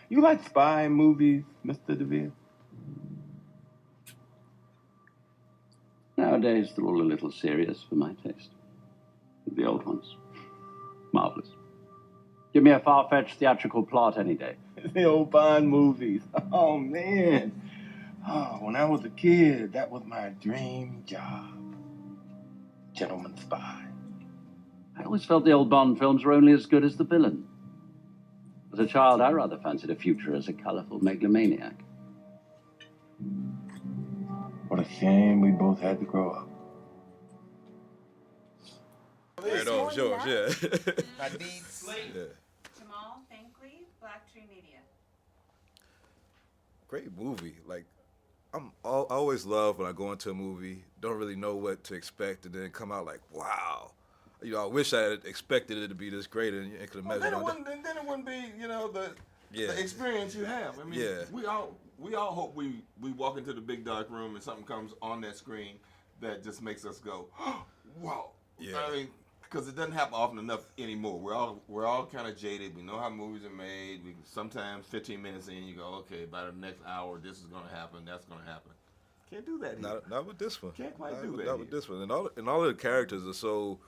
You like spy movies, Mr. DeVere? Nowadays, they're all a little serious for my taste. The old ones, marvelous. Give me a far-fetched theatrical plot any day. The old Bond movies. Oh, man. Oh, when I was a kid, that was my dream job. Gentleman spy. I always felt the old Bond films were only as good as the villain. As a child, I rather fancied a future as a colorful megalomaniac. What a shame we both had to grow up. Weirdo, sure, yeah. Yeah. Jamal Thankley, BLACKTREE Media. Great movie. Like, I always love when I go into a movie, don't really know what to expect, and then come out like, wow. You know, I wish I had expected it to be this great, and could imagine. Then it wouldn't be, you know, the experience you have. I mean, we all hope we walk into the big dark room and something comes on that screen that just makes us go, oh, wow. Yeah. I mean, because it doesn't happen often enough anymore. We're all kind of jaded. We know how movies are made. We sometimes 15 minutes in, you go, okay, by the next hour, this is going to happen. That's going to happen. Can't do that. Not with this one. Can't quite do that. Not with this one. And all of the characters are so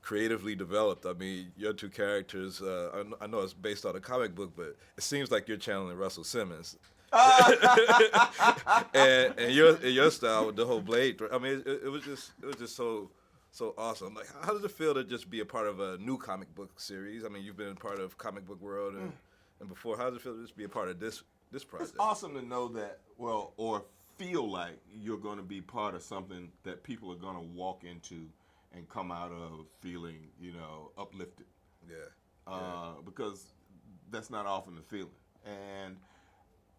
creatively developed. I mean, your two characters. I know it's based on a comic book, but it seems like you're channeling Russell Simmons. and your style with the whole blade. I mean, it was just so awesome. Like, how does it feel to just be a part of a new comic book series? I mean, you've been a part of Comic Book World and before. How does it feel to just be a part of this project? It's awesome to know that, or feel like you're going to be part of something that people are going to walk into and come out of feeling, you know, uplifted. Yeah. Because that's not often the feeling. And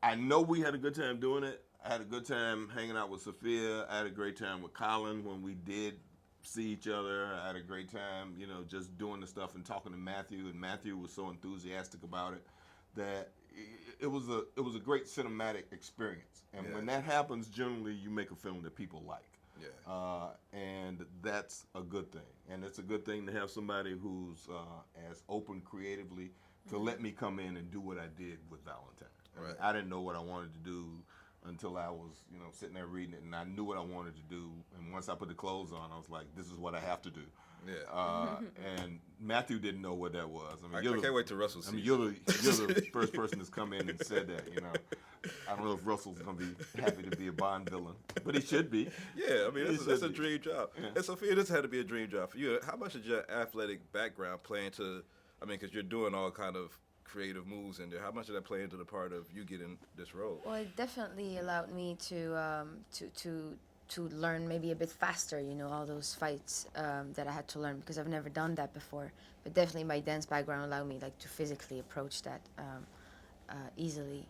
I know we had a good time doing it. I had a good time hanging out with Sophia. I had a great time with Colin when we did see each other. I had a great time, you know, just doing the stuff and talking to Matthew. And Matthew was so enthusiastic about it that it was a great cinematic experience. And when that happens, generally you make a film that people like. Yeah. And that's a good thing. And it's a good thing to have somebody who's as open creatively to let me come in and do what I did with Valentine. Right. I didn't know what I wanted to do until I was, you know, sitting there reading it, and I knew what I wanted to do. And once I put the clothes on, I was like, this is what I have to do. Yeah. And Matthew didn't know what that was. I I can't wait to Russell see. I mean, you're the first person that's come in and said that. You know, I don't know if Russell's gonna be happy to be a Bond villain, but he should be. Yeah, I mean, that's a dream job. Yeah. And Sophia, this had to be a dream job for you. How much did your athletic background play into? I mean, because you're doing all kind of creative moves in there. How much did that play into the part of you getting this role? Well, it definitely allowed me to learn maybe a bit faster, you know, all those fights that I had to learn because I've never done that before. But definitely my dance background allowed me like to physically approach that easily.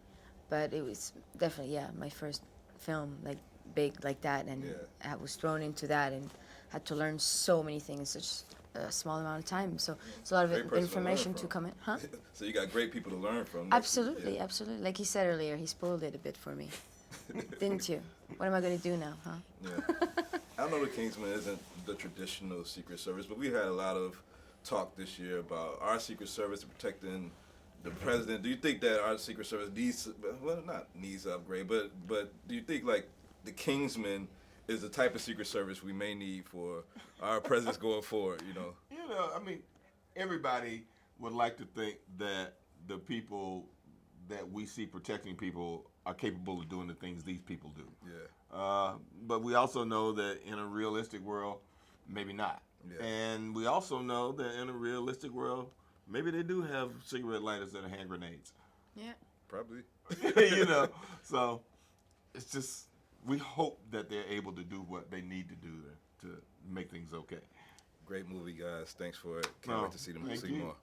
But it was definitely, my first film, like big like that, and I was thrown into that and had to learn so many things in such a small amount of time. So it's a lot of information to come in. Huh? So you got great people to learn from. Absolutely, absolutely. Like he said earlier, he spoiled it a bit for me. Didn't you? What am I going to do now, huh? Yeah. I know the KINGSMAN isn't the traditional Secret Service, but we had a lot of talk this year about our Secret Service protecting the president. Do you think that our Secret Service needs to upgrade, but do you think like the KINGSMAN is the type of Secret Service we may need for our presidents going forward, you know? You know, I mean, everybody would like to think that the people that we see protecting people are capable of doing the things these people do. Yeah. But we also know that in a realistic world, maybe not. Yeah. And we also know that in a realistic world, maybe they do have cigarette lighters that are hand grenades. Yeah. Probably. You know, so it's just, we hope that they're able to do what they need to do to make things okay. Great movie, guys. Thanks for it. Can't wait to see more.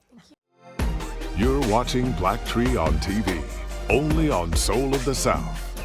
You're watching BLACKTREE on TV, only on Soul of the South.